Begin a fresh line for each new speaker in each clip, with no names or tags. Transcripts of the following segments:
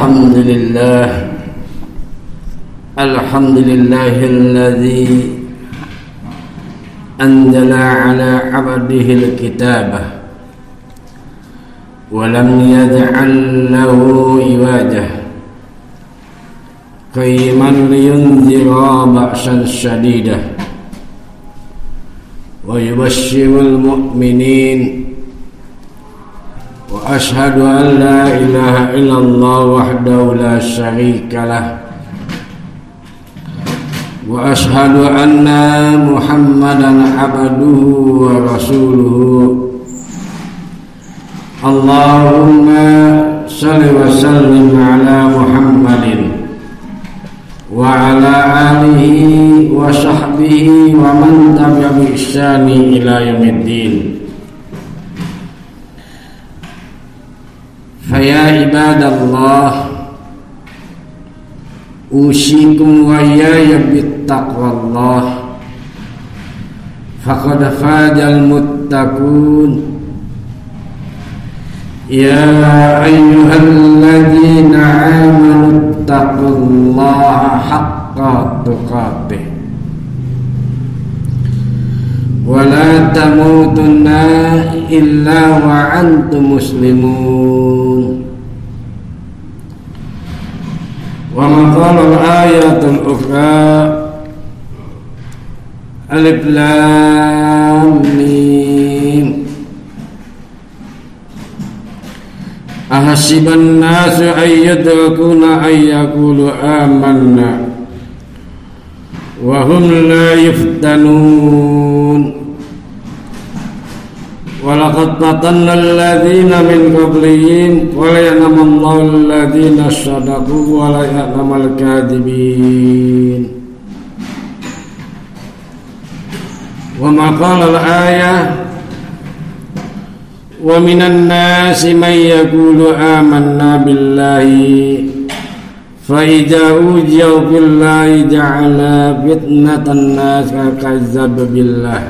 الحمد لله الذي أنزل على عبده الكتاب ولم يجعل له عوجا قيما لينذر بأسا شديدا ويبشر المؤمنين وأشهد أن لا إله إلا الله وحده لا شريك له وأشهد أن محمدا عبده ورسوله اللهم صل وسلم على محمد وعلى آله وصحبه ومن تبع بإحسان إلى يوم الدين. فيا عباد الله أوصيكم وإياي بتقوى الله فقد فاز المتقون. يا أيها الذين آمنوا اتقوا الله حق تقاته ولا تموتن إلا وأنتم مسلمون. وما قال الآية الأخرى ألف لام ميم أحسب الناس أن يتركون أن يقولوا آمنا وهم لا يفتنون ولقد فتنا الذين من قبلهم وليعلم الله الذين صدقوا وليعلم الكاذبين. وما قال الآية ومن الناس من يقول آمنا بالله فإذا أوذوا بالله جعل فتنة الناس ككذب بالله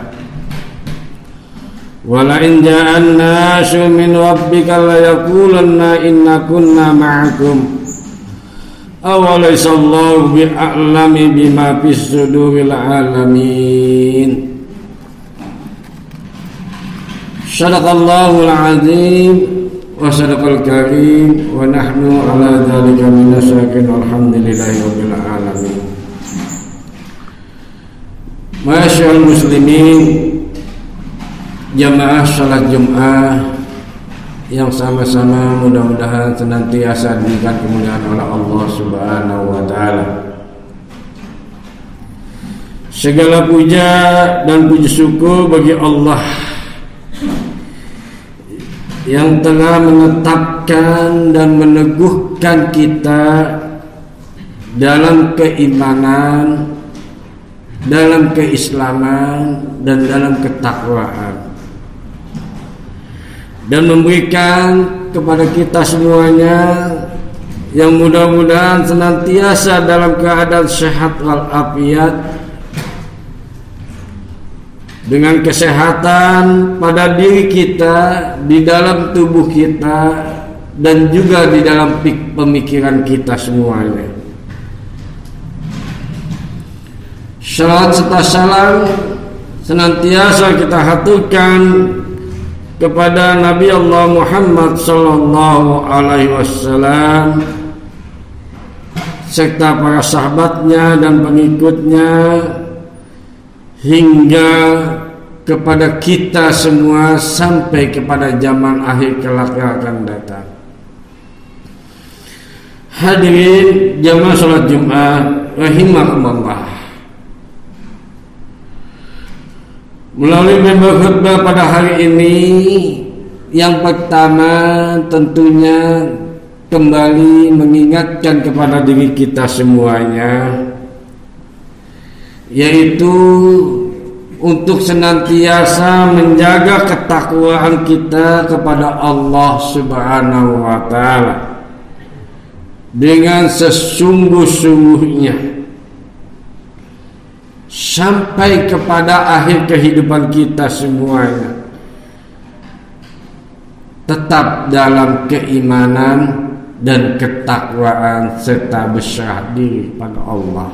ولئن جاء الناس من ربك ليقولن إنا كنا معكم أوليس الله بأعلم بما في صدور العالمين. صدق الله العظيم وصدق الكريم ونحن على ذلك من الشاكرين والحمد لله رب العالمين. Masyaallah muslimin, jamaah salat Jumat yang sama-sama mudah-mudahan senantiasa diberikan kemuliaan oleh Allah Subhanahu wa taala. Segala puja dan puji syukur bagi Allah yang telah menetapkan dan meneguhkan kita dalam keimanan, dalam keislaman, dan dalam ketakwaan, dan memberikan kepada kita semuanya yang mudah-mudahan senantiasa dalam keadaan sehat walafiat, dengan kesehatan pada diri kita, di dalam tubuh kita, dan juga di dalam pemikiran kita semuanya. Salawat serta salam senantiasa kita haturkan kepada Nabi Allah Muhammad sallallahu alaihi wasallam serta para sahabatnya dan pengikutnya hingga kepada kita semua sampai kepada zaman akhir kelak yang akan datang. Hadirin jamaah salat Jumat rahimakumullah. Melalui member khutbah pada hari ini, yang pertama tentunya kembali mengingatkan kepada diri kita semuanya, yaitu untuk senantiasa menjaga ketakwaan kita kepada Allah Subhanahu wa taala dengan sesungguh-sungguhnya sampai kepada akhir kehidupan kita semuanya, tetap dalam keimanan dan ketakwaan serta berserah diri pada Allah.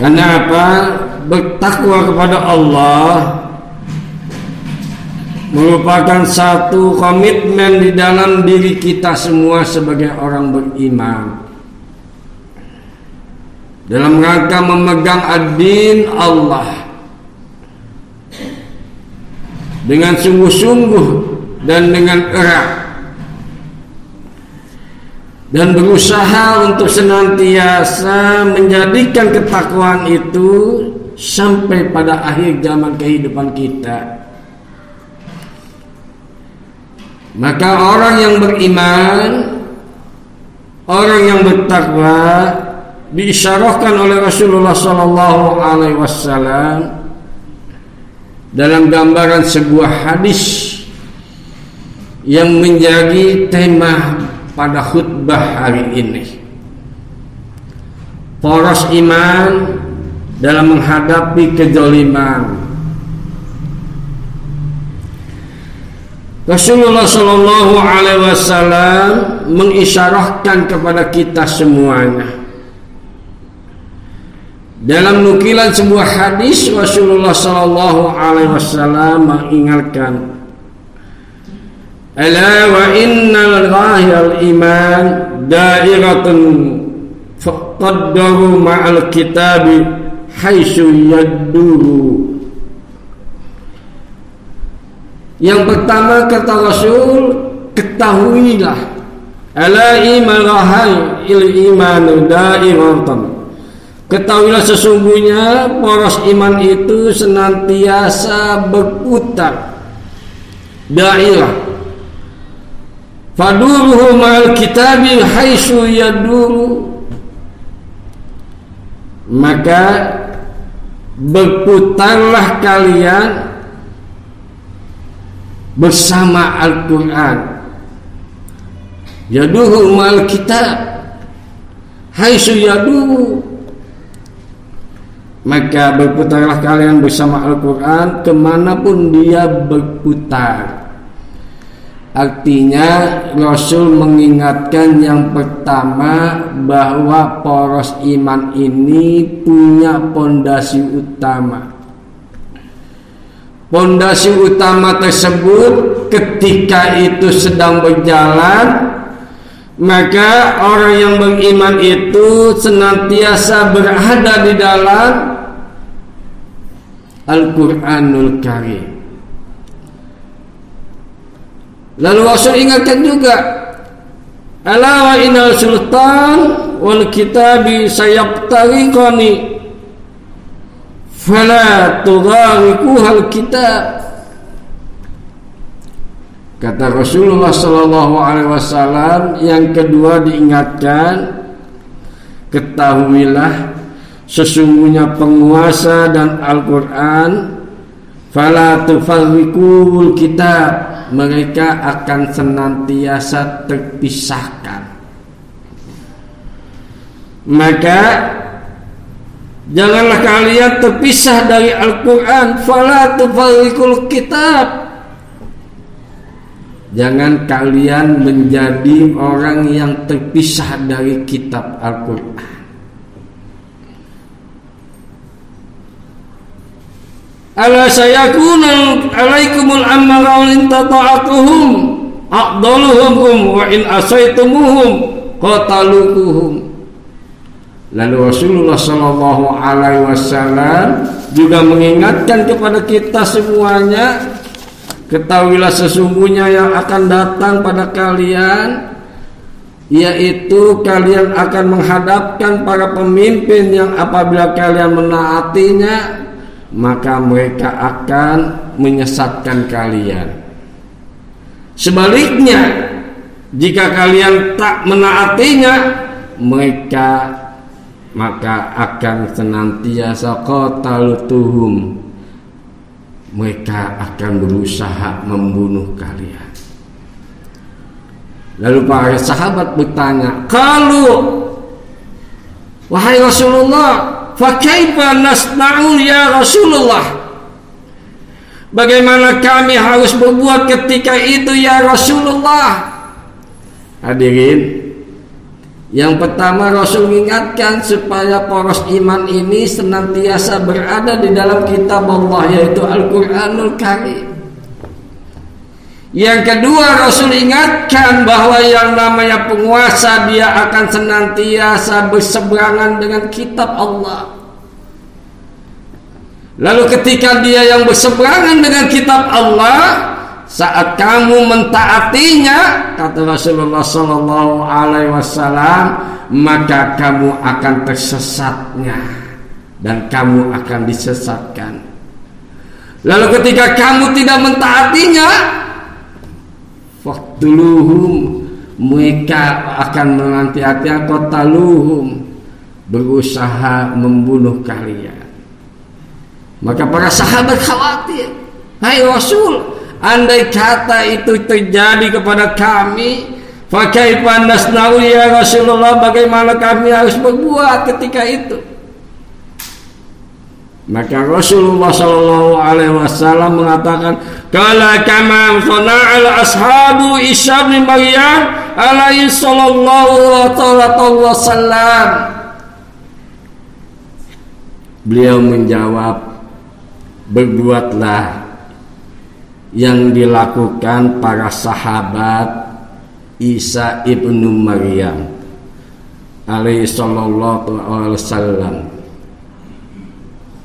Karena apa? Bertakwa kepada Allah merupakan satu komitmen di dalam diri kita semua sebagai orang beriman, dalam rangka memegang ad-din Allah dengan sungguh-sungguh dan dengan erat, dan berusaha untuk senantiasa menjadikan ketakwaan itu sampai pada akhir zaman kehidupan kita. Maka orang yang beriman, orang yang bertakwa diisyarahkan oleh Rasulullah sallallahu alaihi wasallam dalam gambaran sebuah hadis yang menjadi tema pada khutbah hari ini. Poros iman dalam menghadapi kezaliman. Rasulullah sallallahu alaihi wasallam mengisyarahkan kepada kita semuanya. Dalam nukilan sebuah hadis, Rasulullah sallallahu alaihi wasallam mengingatkan, ala wa innal ghayal iman da'iratun faqaddaru ma'al kitabi haitsu yaduru. Yang pertama kata Rasul, ketahuilah, ala iman ghayal iman da'iratun, ketahuilah sesungguhnya poros iman itu senantiasa berputar, dairah. Faduruhu ma'al kitabi haitsu yaduru, maka berputarlah kalian bersama Al-Quran. Yaduhu ma'al kitab haitsu yaduru, maka berputarlah kalian bersama Al-Quran kemanapun dia berputar. Artinya Rasul mengingatkan yang pertama bahwa poros iman ini punya pondasi utama. Pondasi utama tersebut ketika itu sedang berjalan, maka orang yang beriman itu senantiasa berada di dalam Al-Quranul Karim. Lalu Rasul ingatkan juga, ala wa innal sultan wal kitabi sayabtariqani fala tughariquhal kitab. Kata Rasulullah sallallahu alaihi wasallam, yang kedua diingatkan, ketahuilah sesungguhnya penguasa dan Al-Quran fala tufarriqul kitab, mereka akan senantiasa terpisahkan. Maka janganlah kalian terpisah dari Al-Quran. Fala tufarriqul kitab, jangan kalian menjadi orang yang terpisah dari kitab Al-Quran. Ala sayakuna alaikumul amara in tata'atuhum aqdaluhum wa in asaitumuhum qatalukuhum. Lalu Rasulullah sallallahu alaihi wasallam juga mengingatkan kepada kita semuanya, ketahuilah sesungguhnya yang akan datang pada kalian, yaitu kalian akan menghadapkan para pemimpin yang apabila kalian menaatinya, maka mereka akan menyesatkan kalian. Sebaliknya, jika kalian tak menaatinya, mereka maka akan senantiasa qatalutuhum, mereka akan berusaha membunuh kalian. Lalu para sahabat bertanya, "Qalu, wahai Rasulullah, fa kaifa nasna'u ya Rasulullah?" Bagaimana kami harus berbuat ketika itu ya Rasulullah? Hadirin, yang pertama Rasul mengingatkan supaya poros iman ini senantiasa berada di dalam kitab Allah, yaitu Al-Quranul Karim. Yang kedua, Rasul ingatkan bahwa yang namanya penguasa dia akan senantiasa berseberangan dengan kitab Allah. Lalu ketika dia yang berseberangan dengan kitab Allah, saat kamu mentaatinya, kata Rasulullah Sallallahu Alaihi Wasallam, maka kamu akan tersesatnya dan kamu akan disesatkan. Lalu ketika kamu tidak mentaatinya, faqtuluhum, mereka akan menanti-hati qataluhum, berusaha membunuh kalian. Maka para sahabat khawatir, hai Rasul, andai kata itu terjadi kepada kami, fa kaifa nasna'u ya Rasulullah, bagaimana kami harus berbuat ketika itu? Maka Rasulullah sallallahu alaihi wasallam mengatakan, "Qala kama sana'al ashabu Isa bin Maryam alaihi sallallahu alaihi wasallam." Beliau menjawab, berbuatlah yang dilakukan para sahabat Isa ibnu Maryam alaihi sallallahu alaihi wasallam.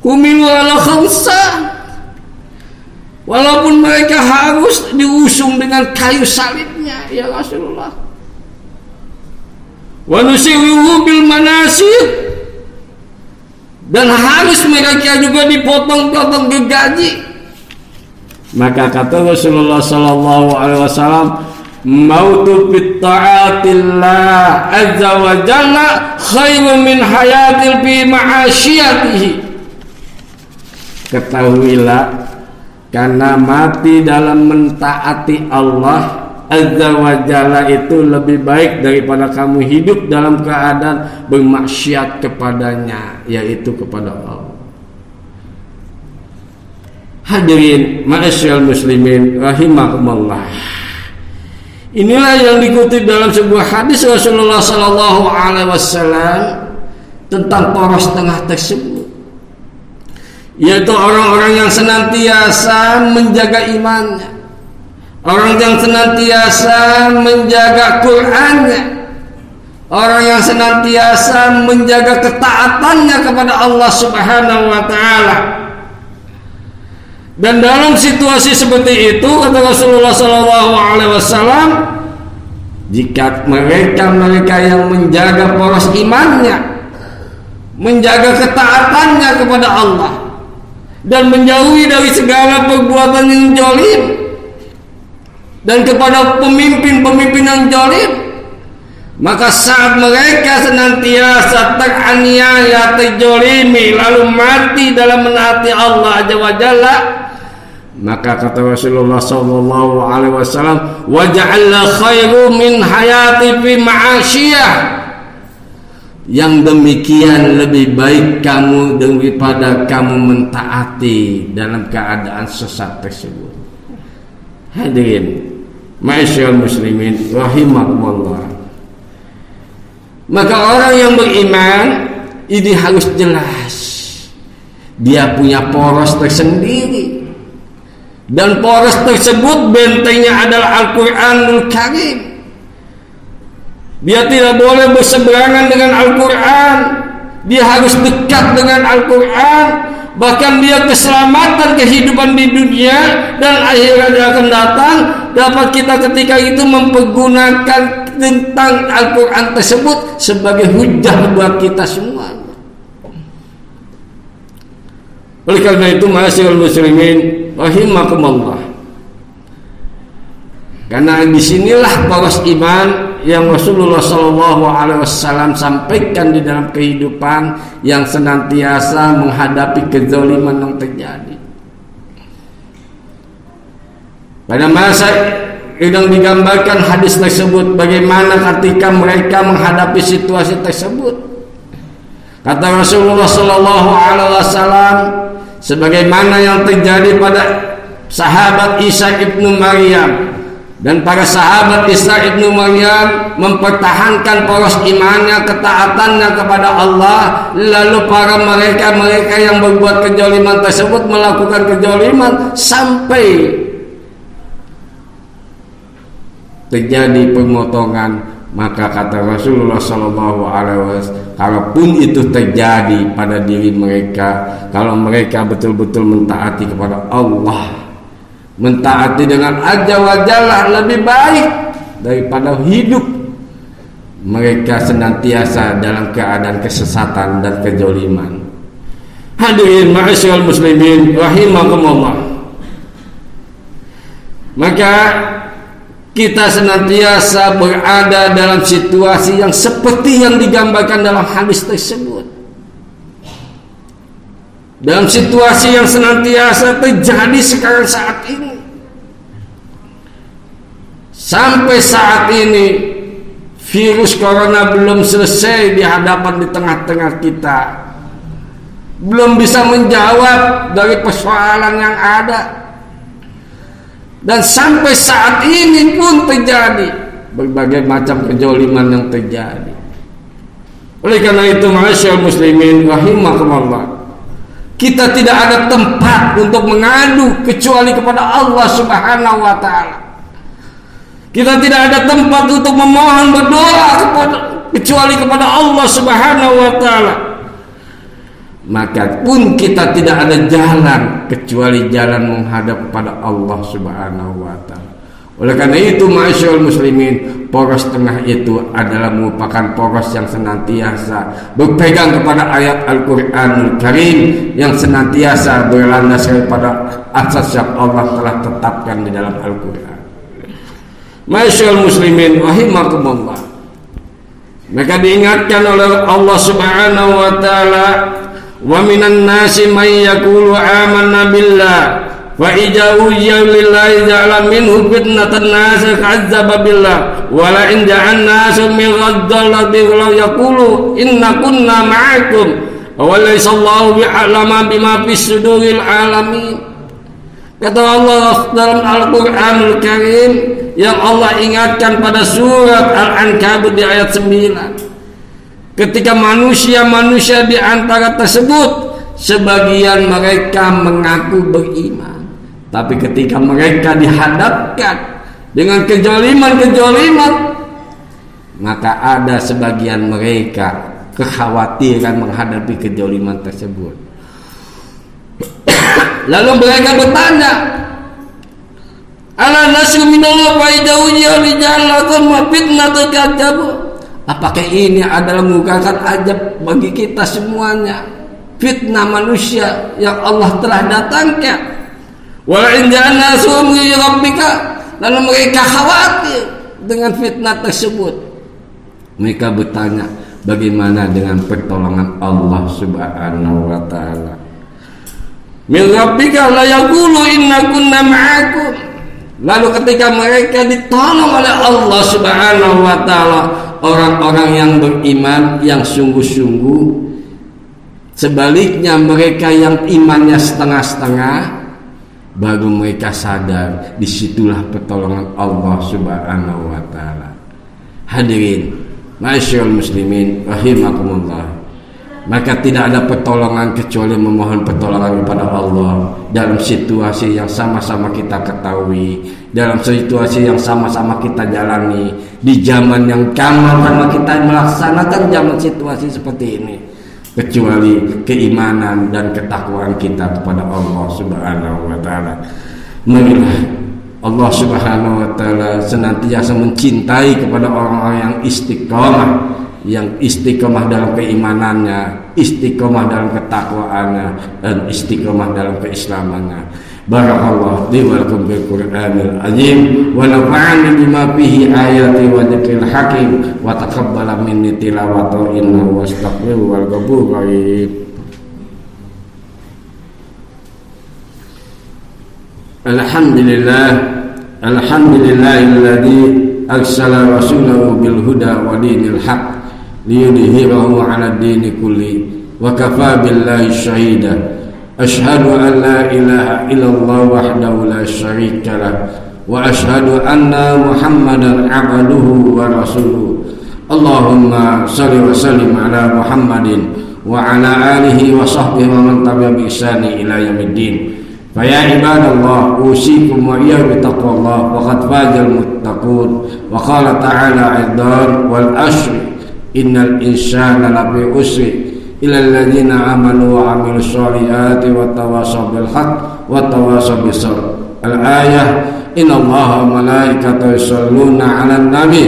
Kumilu ala khamsa, walaupun mereka harus diusung dengan kayu salibnya ya Rasulullah. Wa nusiruhu bil manasib, dan harus mereka juga dipotong-potong gergaji. Maka kata Rasulullah sallallahu alaihi wasallam, mautu fit ta'atillah azza wa jalla khairun min hayatil fi ma'asyiyatihi. Ketahuilah, karena mati dalam mentaati Allah azza wa jalla itu lebih baik daripada kamu hidup dalam keadaan bermaksiat kepadanya, yaitu kepada Allah. Hadirin ma'asyiral muslimin rahimakumullah. Inilah yang dikutip dalam sebuah hadis Rasulullah sallallahu alaihi wasallam tentang poros tengah tersebut, yaitu orang-orang yang senantiasa menjaga imannya, orang yang senantiasa menjaga Qur'annya, orang yang senantiasa menjaga ketaatannya kepada Allah Subhanahu wa taala. Dan dalam situasi seperti itu, kata Rasulullah sallallahu alaihi wasallam, jika mereka yang menjaga poros imannya, menjaga ketaatannya kepada Allah, dan menjauhi dari segala perbuatan yang zalim, dan kepada pemimpin-pemimpin yang zalim, maka saat mereka senantiasa teraniaya, terzalimi, lalu mati dalam menaati Allah Azza wa Jalla, maka kata Rasulullah sallallahu alaihi wasallam, wa ja'alna khairu min hayati fi ma'asyiyah, yang demikian lebih baik kamu daripada kamu mentaati dalam keadaan sesat tersebut. Hadirin ma'asyiral muslimin rahimakumullah. Maka orang yang beriman ini harus jelas, dia punya poros tersendiri, dan poros tersebut bentengnya adalah Al-Quranul Karim. Dia tidak boleh berseberangan dengan Al-Quran, dia harus dekat dengan Al-Quran. Bahkan dia keselamatan kehidupan di dunia dan akhirat yang akan datang dapat kita ketika itu mempergunakan tentang Al-Quran tersebut sebagai hujah buat kita semua. Oleh karena itu ma'asyiral muslimin rahimakumullah, karena disinilah poros iman yang Rasulullah sallallahu alaihi wasallam sampaikan di dalam kehidupan yang senantiasa menghadapi kezaliman yang terjadi. Pada masa yang digambarkan hadis tersebut, bagaimana ketika mereka menghadapi situasi tersebut, kata Rasulullah sallallahu alaihi wasallam, sebagaimana yang terjadi pada sahabat Isa ibnu Maryam dan para sahabat Isa ibnu Maryam mempertahankan poros imannya, ketaatannya kepada Allah, lalu para mereka yang berbuat kezaliman tersebut melakukan kezaliman sampai terjadi pemotongan, maka kata Rasulullah SAW, kalaupun itu terjadi pada diri mereka, kalau mereka betul-betul mentaati kepada Allah, mentaati dengan azza wa jalla lebih baik daripada hidup mereka senantiasa dalam keadaan kesesatan dan kezaliman. Hadirin ma'asyiral muslimin rahimakumullah. Maka kita senantiasa berada dalam situasi yang seperti yang digambarkan dalam hadis tersebut. Dalam situasi yang senantiasa terjadi sekarang saat ini. Sampai saat ini virus corona belum selesai di hadapan di tengah-tengah kita. Belum bisa menjawab dari persoalan yang ada. Dan sampai saat ini pun terjadi berbagai macam kezaliman yang terjadi. Oleh karena itu, ma'asyiral muslimin rahimakumullah, kita tidak ada tempat untuk mengadu kecuali kepada Allah Subhanahu wa taala. Kita tidak ada tempat untuk memohon berdoa kecuali kepada Allah Subhanahu wa taala. Maka pun kita tidak ada jalan kecuali jalan menghadap kepada Allah Subhanahu wa taala. Oleh karena itu, ma'asyiral muslimin, poros tengah itu adalah merupakan poros yang senantiasa berpegang kepada ayat Al-Qur'anul Karim, yang senantiasa berlandaskan pada asas yang Allah telah tetapkan di dalam Al-Qur'an. Ma'asyiral muslimin rahimakumullah. Maka diingatkan oleh Allah Subhanahu wa taala, wa minan nasi may yaqulu amanna billah wa idza ujiya billahi ja'ala minhu fitnatan nas ka'adzaba billah wa la in ja'alna min ghadallati la yaqulu inna kunna ma'akum wa laysa Allahu bi'alama bima fis suduril alamin. Kata Allah dalam Al-Qur'anul Karim yang Allah ingatkan pada surat Al-Ankabut di ayat 9. Ketika manusia-manusia di antara tersebut, sebagian mereka mengaku beriman, tapi ketika mereka dihadapkan dengan kezaliman, maka ada sebagian mereka kekhawatiran menghadapi kezaliman tersebut. Lalu mereka bertanya, ala nasru minallah wa idaujiya lijallakum wa fitnatul kadzabu. Apakah ini adalah merupakan ajab bagi kita semuanya, fitnah manusia yang Allah telah datangkan? Wa in ja'alna sumri rabbika, lalu mereka khawatir dengan fitnah tersebut. Mereka bertanya, bagaimana dengan pertolongan Allah Subhanahu wa taala? Min rabbika la yaqulu inna kunna ma'akum. Lalu ketika mereka ditolong oleh Allah Subhanahu wa taala, orang-orang yang beriman yang sungguh-sungguh, sebaliknya mereka yang imannya setengah-setengah, baru mereka sadar disitulah pertolongan Allah Subhanahu wa taala. Hadirin ma'asyiral muslimin rahimakumullah. Maka tidak ada pertolongan kecuali memohon pertolongan kepada Allah dalam situasi yang sama-sama kita ketahui, dalam situasi yang sama-sama kita jalani, di zaman yang sama kita melaksanakan zaman situasi seperti ini, kecuali keimanan dan ketakwaan kita kepada Allah Subhanahu wa taala. Marilah Allah Subhanahu wa taala senantiasa mencintai kepada orang-orang yang istiqomah, yang istiqomah dalam keimanannya, istiqomah dalam ketakwaannya, dan istiqomah dalam keislamannya. Barakallahu li wa lakum bil Qur'anil azim wa nafa'ani bima fihi ayati wa dzikril hakim wa taqabbala minni tilawatahu innahu wastaghfiru wal ghafurur rahim. Alhamdulillahilladzi arsala rasulahu bil huda wa dinil haqq liyudhhirahu 'ala ad-dini kulli wa kafaa billahi shahida Asyhadu an la ilaha illallah wahdahu la syarika lah, wa asyhadu anna Muhammadan abduhu wa rasuluh. Allahumma shalli wa sallim ala Muhammadin wa ala alihi wa sahbihi wa man tabi'a bi ihsani ila yaumiddin. Fa ya ibadallah, usikum wa iyyakum bittaqwallah, wa qad fazal muttaqun. Wa qala ta'ala aidan, wal asri innal insana lafi usri illa alladziina amanu wa 'amilus shalihati wa tawassaw bil haqq wa tawassaw bis sabr. Al-ayah, innallaha wa malaikatahu yusholluna 'alan nabi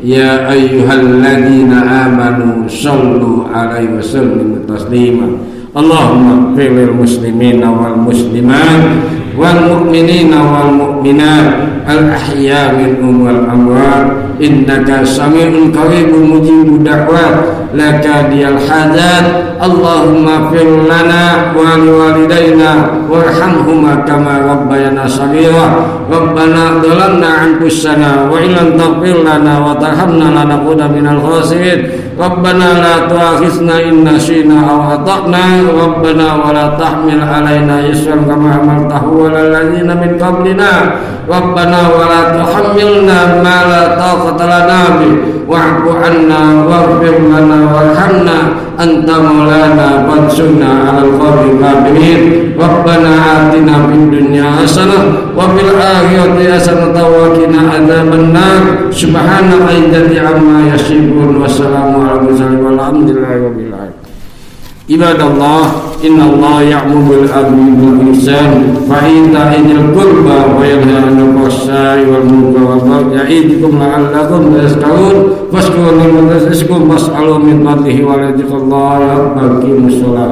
ya ayyuhalladzina amanu shallu 'alaihi wa sallimu taslima. Allahumma ighfir lil muslimina wal muslimat wal mu'minina wal mu'minat al ahya minhum wal amwat innaka sami'un qaribun mujibud da'wat laka diyal hajat. Allahumma ighfir lana wa liwalidayna warhamhuma kama rabbayana shaghira. Rabbana dhalamna anfusana wa illam taghfir lana wa tarhamna lanakunanna minal khasirin. Rabbana la tu'akhizna in nasina aw akhtana. Rabbana wa la tahmil alaina isran kama hamaltahu 'alal ladzina min qablina. Rabbana wa la tuhammilna ma la taqata lana bihi wa'fu 'anna waghfir lana warhamna anta maulana fansurna 'alal qawmil kafirin. Rabbana atina fid dunya hasanah wa fil akhirati hasanah wa qina adzabannar. Subhana rabbika amma yasifun wa salamun alal mursalin walhamdulillahi rabbil alamin. Ibadallah, innallaha ya'muru bil 'adli wal ihsan wa ita'i dzil qurba wa yanha 'anil fahsya'i wal munkari wal baghi ya'idukum la'allakum tadhakkarun. Fashkuruni wa tazkurun was'alu min fadlihi wa la yadhkurullaha wa yaqimus shalah.